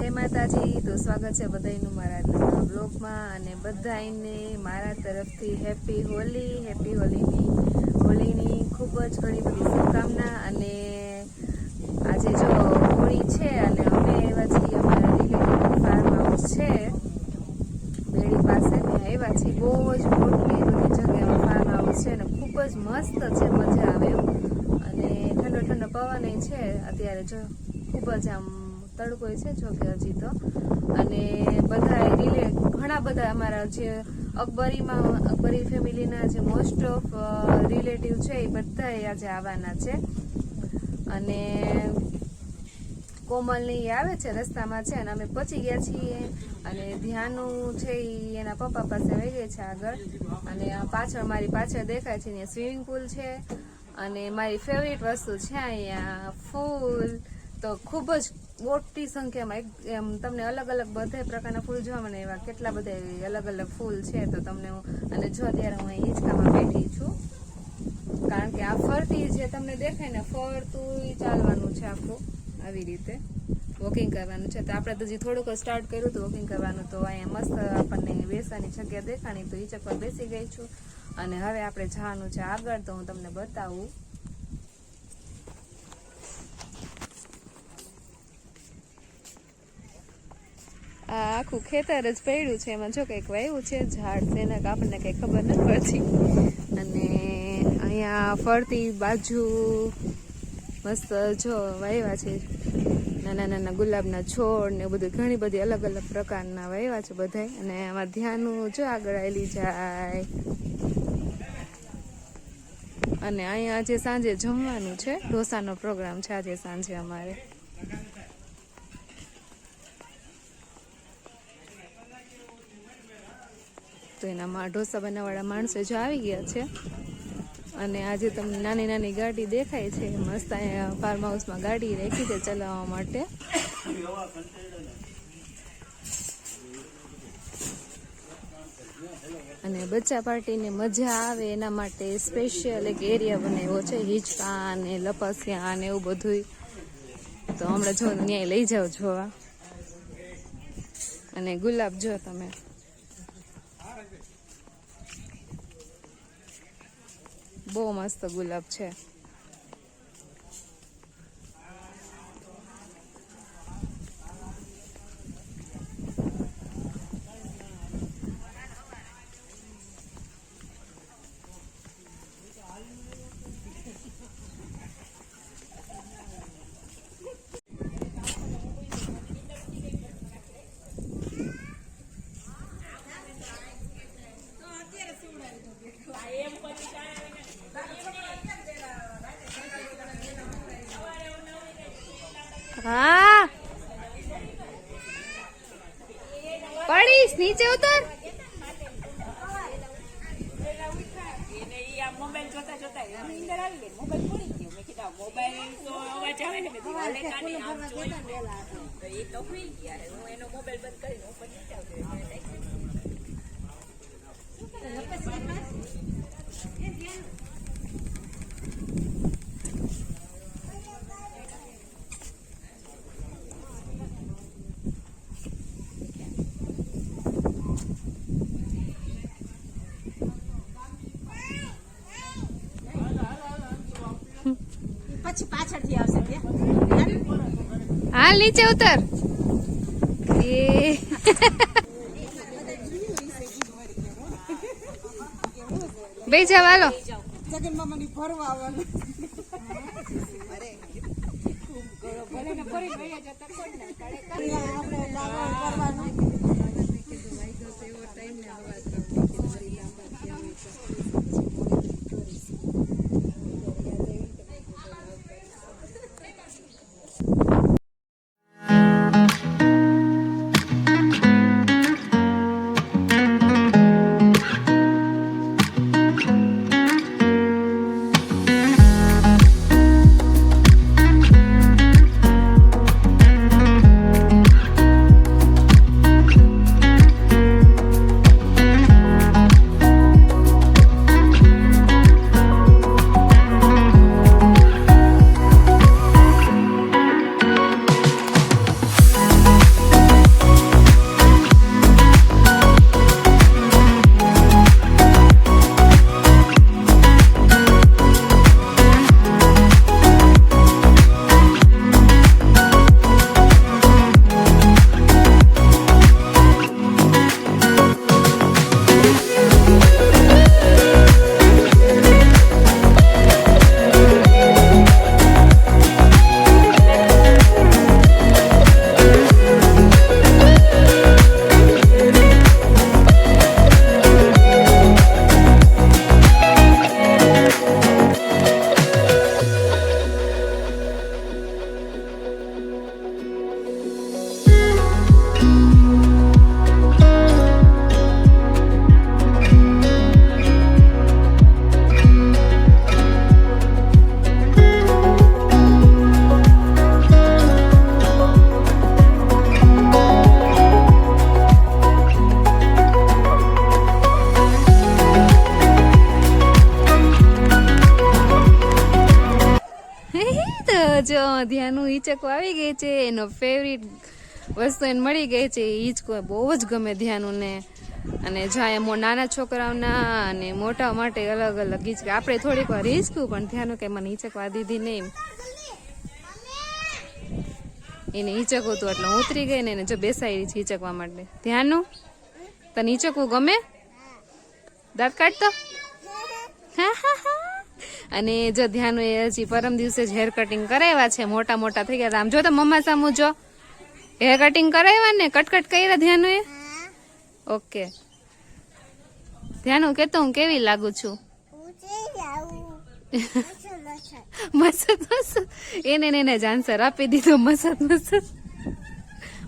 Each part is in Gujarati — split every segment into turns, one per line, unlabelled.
જય માતાજી. તો સ્વાગત છે બધાનું મારા આજના બ્લોગમાં અને બધાને મારા તરફથી હેપી હોલીની ખૂબ જ ઘણી બધી શુભકામના. અને આજે જો હોળી છે અને અમે એવા છીએ અમારા રિલેટિવ ફાર્મ હાઉસ છે બેડી પાસે ને આવ્યા છીએ. બહુ જ મોટી બધી જગ્યામાં ફાર્મ હાઉસ છે ને ખૂબ જ મસ્ત છે, મજા આવે એમ. અને ઠંડો ઠંડો પવન છે અત્યારે, જો ખૂબ જ આમ તડકો છે જો કે હજી તો. અને બધા ઘણા બધા અમારા જે અકબરી ફેમિલીના જે મોસ્ટ ઓફ રિલેટિવ છે એ બધા આજે આવવાના છે. અને કોમલની આવે છે રસ્તામાં છે અને અમે પહોંચી ગયા છીએ. અને ધ્યાનું છે એ એના પપ્પા પાસે વહી ગઈ છે આગળ. અને પાછળ મારી પાછળ દેખાય છે અહીંયા સ્વિમિંગ પુલ છે. અને મારી ફેવરિટ વસ્તુ છે અહીંયા ફૂલ. તો ખૂબ જ મોટી સંખ્યામાં એમ તમને અલગ અલગ બધા પ્રકારના ફૂલ જોવા મળે, એવા કેટલા બધા અલગ અલગ ફૂલ છે. તો તમને અને જો અત્યારે હું અહીં હિંચકામાં બેઠી છું, કારણ કે આ ફરતી જે તમને દેખાય ને ફરતું ચાલવાનું છે આખું, આવી રીતે વોકિંગ કરવાનું છે. તો આપણે તો હજી થોડુંક સ્ટાર્ટ કર્યું હતું વોકિંગ કરવાનું, તો અહીંયા મસ્ત આપણને બેસવાની જગ્યા દેખાણી, તો હિંચક પર બેસી ગઈ છું. અને હવે આપણે જવાનું છે આગળ, તો હું તમને બતાવું. આ આખું ખેતર જ પડ્યું છે, એમાં જો કંઈક વાવ્યું છે ઝાડ છે ને આપણને કંઈ ખબર નથી પડતી. અને અહીંયા ફરતી બાજુ મસ્ત જો વાવ્યા છે નાના નાના ગુલાબના છોડ ને બધું, ઘણી બધી અલગ અલગ પ્રકારના વાવ્યા છે બધાય. અને આમાં ધ્યાનું જો આગળ આવેલી જાય. અને અહીંયા આજે સાંજે જમવાનું છે, ઢોસાનો પ્રોગ્રામ છે આજે સાંજે અમારે. તો એનામાં ઢોસા બનાવવાળા માણસો જો આવી ગયા છે. અને આજે તમને નાની નાની ગાડી દેખાય છે, મસ્ત અહીંયા ફાર્મ હાઉસમાં ગાડી રાખી છે ચલાવવા માટે. અને બચ્ચા પાર્ટીને મજા આવે એના માટે સ્પેશિયલ એક એરિયા બનાવ્યો છે, હિંચકા ને લપસ્યા ને એવું બધું. તો હમણાં જો ન્યાય લઈ જાઓ જોવા. અને ગુલાબ જો તમે, બહુ મસ્ત ગુલાબ છે. હા પડીશ, નીચે ઉતર.
મોબાઈલ જોતા જોતા અંદર આવી ગઈ, મોબાઈલ પડી ગયો. મેં કીધું મોબાઈલ તો અવાજ આવે ને, એ તો હોઈ ગયા. હું એનો મોબાઈલ બંધ કરીને ઉપર નીચે આવતી. પછી પાછળથી આવશે.
હાલ નીચે ઉતર. બે જાવ હાલો.
જગન મામાની ફરવા આવવાનું. ભલે ને ફરી ગયા જતા કોઈ ના આપણે કરવાનું.
જો ધ્યાનું હિચકો આવી ગઈ છે, એનો ફેવરિટ વસ્તુ એને મળી ગઈ છે. હિચકો બહુ જ ગમે ધ્યાનું ને. અને જ્યાં નાના છોકરાઓના અને મોટા માટે અલગ અલગ હિચકા. આપણે થોડીક વાર હિચકું પણ ધ્યાનું કે મને હિચકવા દીધી નહીં. એને હિચકવું હતું એટલે હું ઉતરી ગઈ ને એને જો બેસાડી છે હિચકવા માટે. ધ્યાનું તને હિચકવું ગમે? દાંત કાઢતો. અને જો ધ્યાનું એ હજી પરમ દિવસે જ હેર કટિંગ કરાવ્યા છે, મોટા મોટા થઈ ગયા. આમ જો તો મમ્મા સામુ જો હેર કટિંગ કરાવ્યા ને, કટકટ કર્યા ધ્યાનું એ. ઓકે ધ્યાનું કેતો હું કેવી લાગુ છું? મસ્ત મસ્ત. એને જ આન્સર આપી દીધો, મસ્ત મસ્ત.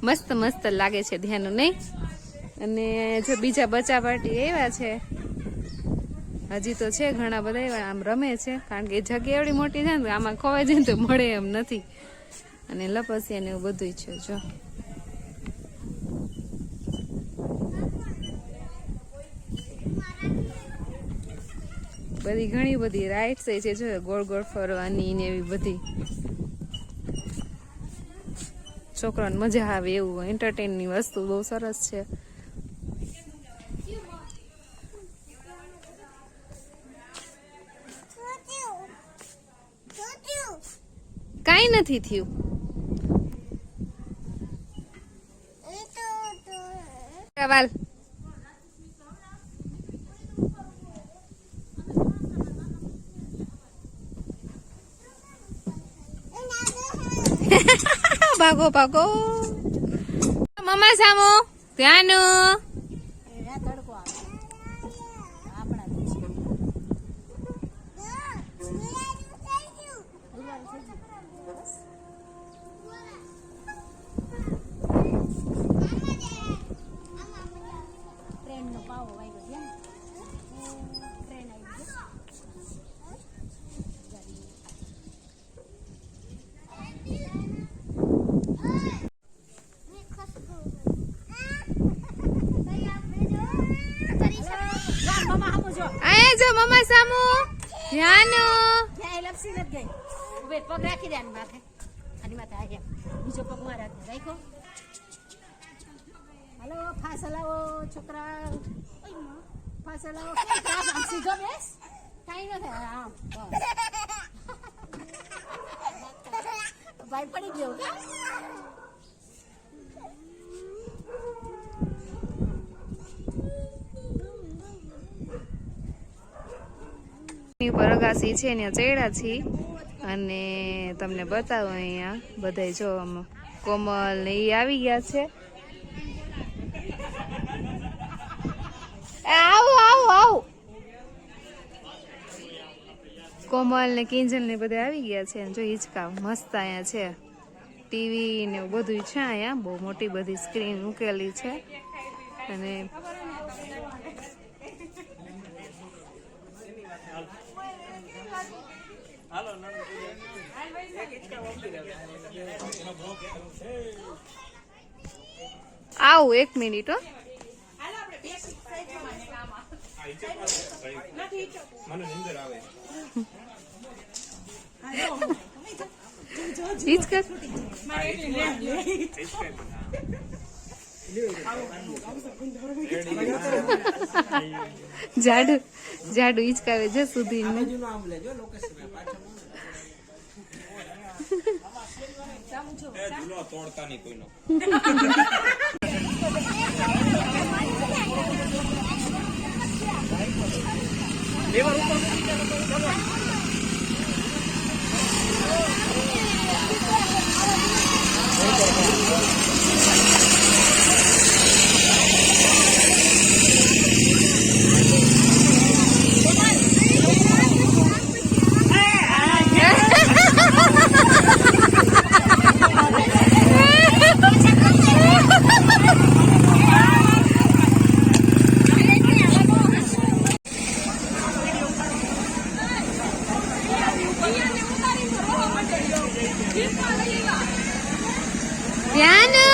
મસ્ત મસ્ત લાગે છે ધ્યાનું નહીં. અને જો બીજા બચ્ચા પાર્ટી આવ્યા છે, હજી તો છે ઘણા બધા એવા. આમ રમે છે કારણ કે જગ્યા એવડી મોટી છે ને, આમાં ખોવાઈ જાય તો મળે એમ નથી. અને લપસિયા ને એવું બધું છે. જો બધી ઘણી બધી રાઇડ્સ છે, જો ગોળ ગોળ ફરવાની ને એવી બધી. છોકરાને મજા આવે એવું એન્ટરટેન ની વસ્તુ બહુ સરસ છે. કાઈ નથી થયું. વાલ ભાગો ભાગો. મમ્મા સામો ધ્યાનું.
તડકો આવે આપણા દેશ. ટ્રેનનો પાવો વાગ્યો છે ને, ટ્રેન આવી ગઈ.
આયા જો મમ્મા સામુ ધ્યાનું.
ક્યાંય લપસી નથી ગઈ. ઉભે પગ રાખી દે આની માથે. આની માથે આ બીજો પગ માં રાખો. હાલો ફાસ હલાવો છોકરા. ફાસ હલાવો. આમ સીધો બેસ. કાઈ ન થાય. આમ ભાઈ પડી ગયો.
ઉપર અગાસી છે ત્યાં ચડ્યા છીએ અને તમને બતાવો અહીંયા બધા જો કોમલ ને એ આવી ગયા છે. આવો આવો આવો. કોમલ ને કિંજલ ને બધા આવી ગયા છે. જો હિચકા મસ્ત અહીંયા છે. ટીવી ને એવું બધું છે અહીંયા. બહુ મોટી બધી સ્ક્રીન મૂકેલી છે. અને આવું 1 મિનિટ હો. જાડુ જાડુ હિચકાવે છે સુધી.
તોડતા નહીં કોઈનો.
ધ્યાન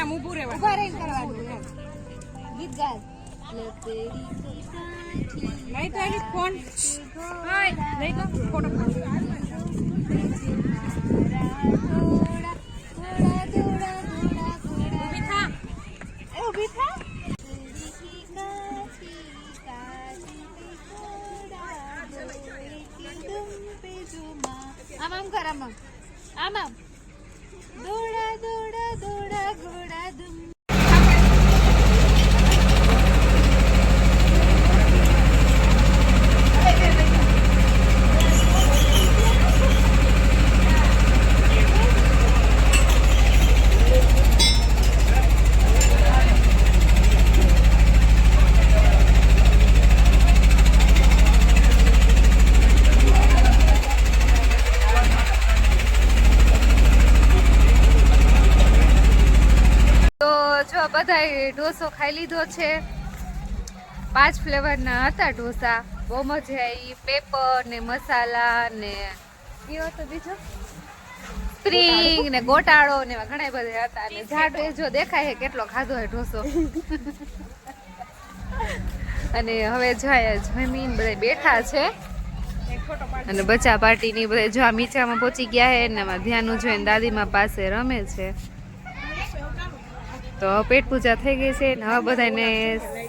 આમ ઊભું રહેવાનું.
ઉભા રહીને કરવાનું એમ. ગીત ગાય
લઈ તો એની ફોન હાય લઈ તો ફોટો ઊભી થા
ઊભી થા આમ આમ કર આમ આમ આમ દોડા દોડા દોડા ઘોડા દુમ
બધાએ ઢોસો ખાઈ લીધો છે 5 ફ્લેવરના હતા ઢોસા બહુ મજા આવી પેપર ને મસાલા ને કયો હતો બીજો સ્પ્રિંગ ને ગોટાળો ને એવા ઘણા બધા હતા અને જાડો એ જો દેખાય છે કેટલો ખાધો હોય ઢોસો અને હવે જમીન બધા બેઠા છે અને બચ્ચા પાર્ટી ની બધા જો મીચામાં પહોંચી ગયા છે ને એમાં ધ્યાન જોઈને દાદીમાં પાસે રમે છે તો પેટ પૂજા થઈ ગઈ છે ને હવે બધાને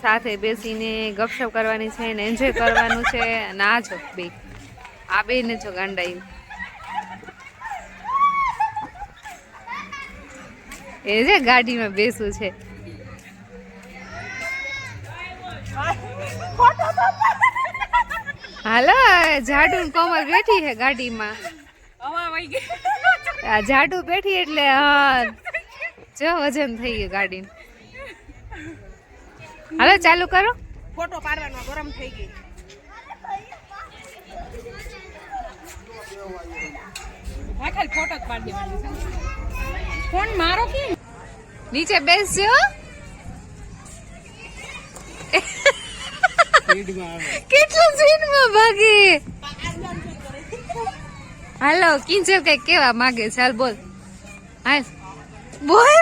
સાથે બેસીને ગપશપ કરવાની છે ને એન્જોય કરવાનું છે અને આ જો બે આ બે ને જો ગાંડાઈ એ જે ગાડીમાં બેસવું છે હાલો જાડુ કોમલ બેઠી છે ગાડીમાં આ જાડુ બેઠી એટલે હા જો વજન થઈ ગયું ગાડી હાલો ચાલુ કરો
ફોટો પાડવાનો ગરમ થઈ ગઈ હા ખાલી ફોટો જ પાડી દેવાનો ફોન મારો કે
નીચે બેસજો કેટલું સ્પીડમાં ભાગે હાલો કિંજલ કઈ કેવા માંગે છે હાલ બોલ હાલ બોલ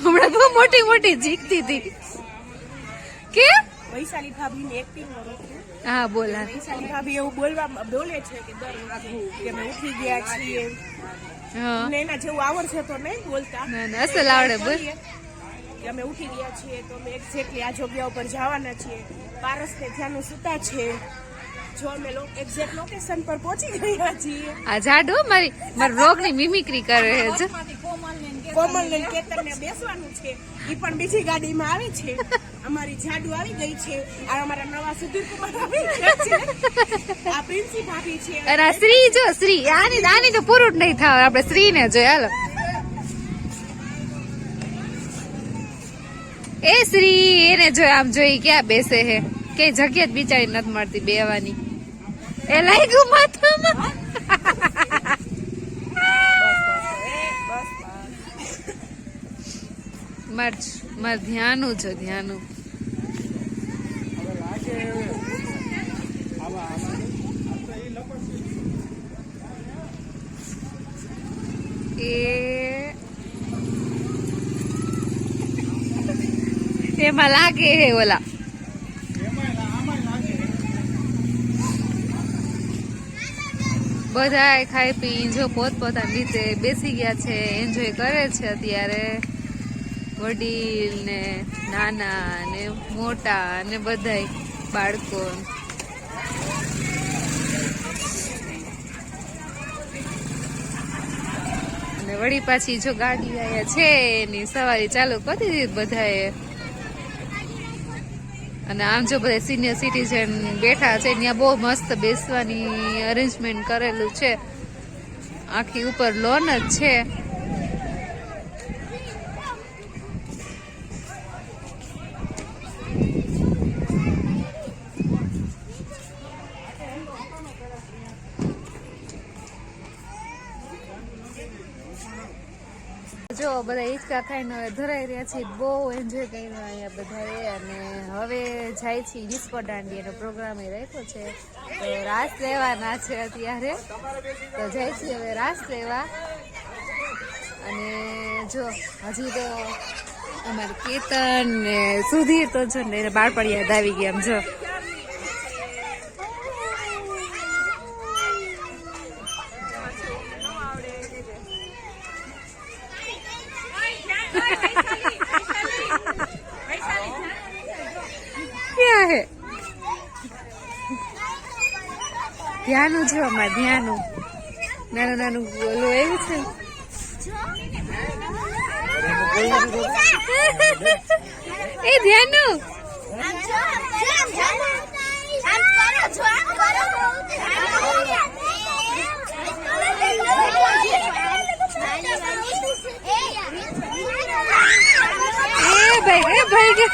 હમણાં બહુ મોટી મોટી જીકતી હતી કે
વૈશાલી ભાભીની એક્ટિંગ કરું છું
હા બોલ હા
વૈશાલી ભાભી એવું બોલે છે કે દર વાગે કે અમે ઉઠી ગયા છીએ
હા
ને એના જેવું આવડશે તો નહીં બોલતા
ના ના અસલ આવડે બોલ
કે અમે ઉઠી ગયા છીએ તો અમે એક્ઝેક્ટલી આ જગ્યા ઉપર જવાના છીએ પારસ ને ધ્યાનું સુતા છે જો અમે એક્ઝેક્ટ લોકેશન પર પહોંચી ગયા છીએ
આ જાડુ મારી રોગની મિમિક્રી કરે છે
કોમલ ને કેતન ને બેસવાનું છે ઈ પણ બીજી ગાડીમાં આવે છે અમારી જાડુ આવી ગઈ છે આ અમારા નવા સુધીર કુમાર આવી ગયા છે આ પ્રિન્સી ભાભી છે
અને આ શ્રી જો શ્રી આની તો પૂરું જ નહીં થાવ આપણે શ્રી ને જોઈએ હાલો એ શ્રી એને જોઈ આમ જોઈ ક્યાં બેસે હે કે જગ્યા જ બિચારી નથી મળતી બેવાની એ લાગ્યું માથામાં માર ધ્યાનું છે ધ્યાનું એમાં લાગે હે ઓલા બધા ખાઈ પી જો પોતપોતાની રીતે બેસી ગયા છે એન્જોય કરે છે અત્યારે વડીલ ને નાના ને મોટા ને બધાય બાળકો અને વળી પાછી જો ગાડી આયા છે એની સવારી ચાલુ કરી દીધી બધાએ અને આમ જો બધા સિનિયર સિટીઝન બેઠા છે ત્યાં બહુ મસ્ત બેસવાની અરેન્જમેન્ટ કરેલું છે આખી ઉપર લોન જ છે જો બધા હિંચકા ખાઈને હવે ધરાઈ રહ્યા છે બહુ એન્જોય કર્યું અહીંયા બધાએ અને હવે જાય છે ડિસ્કો દાંડીયાનો પ્રોગ્રામ એ રાખ્યો છે તો રાસ લેવાના છે અત્યારે તો જાય છે હવે રાસ લેવા અને જો હજી તો અમારે કેતન ને સુધીર તો જો ને એને બાળપણ યાદ આવી ગયા આમ જો. ક્યાં હે ધ્યાનું જો અમારે ધ્યાનું નાનું નાનું ઓલું એવું છે. એ ધ્યાનું એ ભાઈ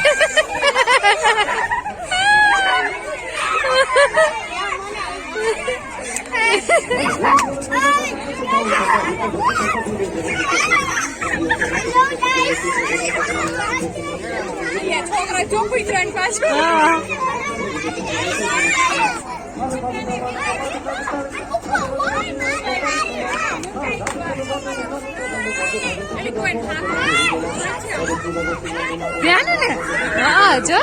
છોકરા ચોપડી ત્રણ પાછું
ધ્યાન ને હા જો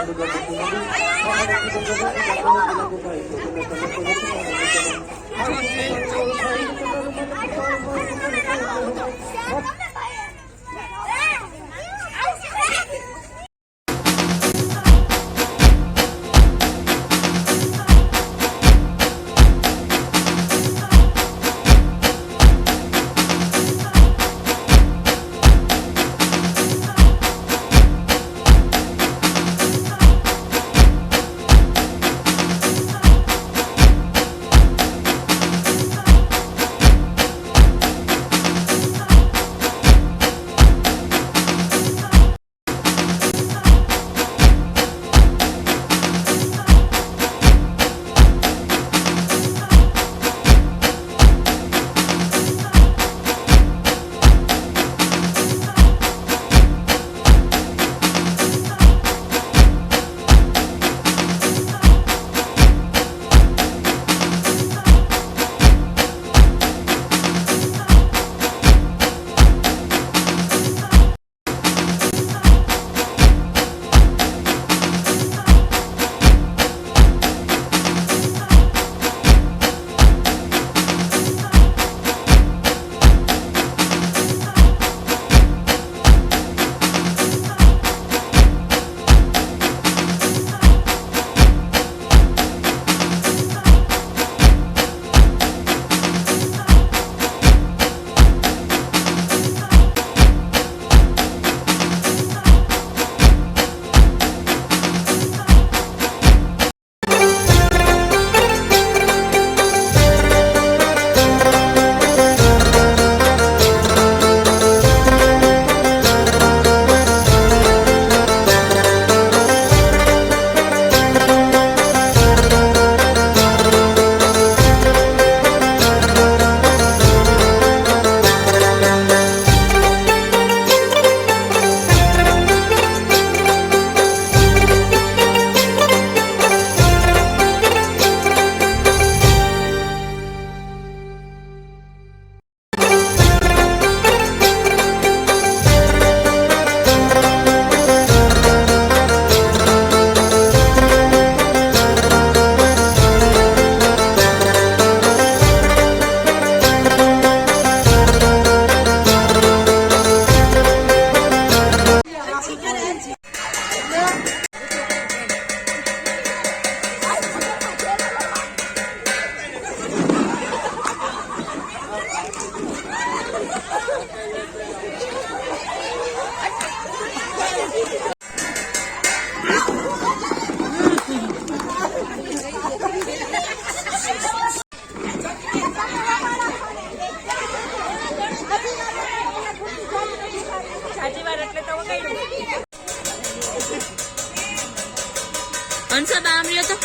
હંસા બા આમ રહ્યો તો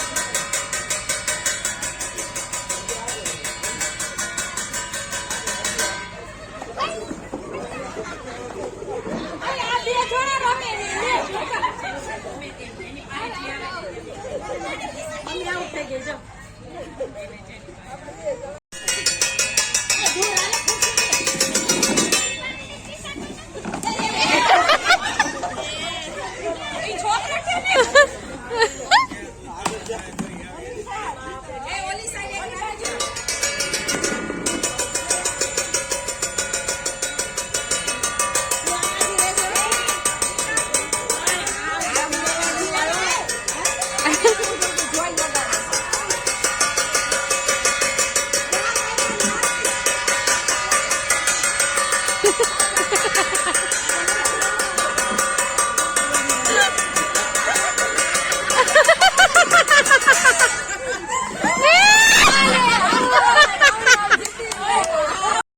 બાય.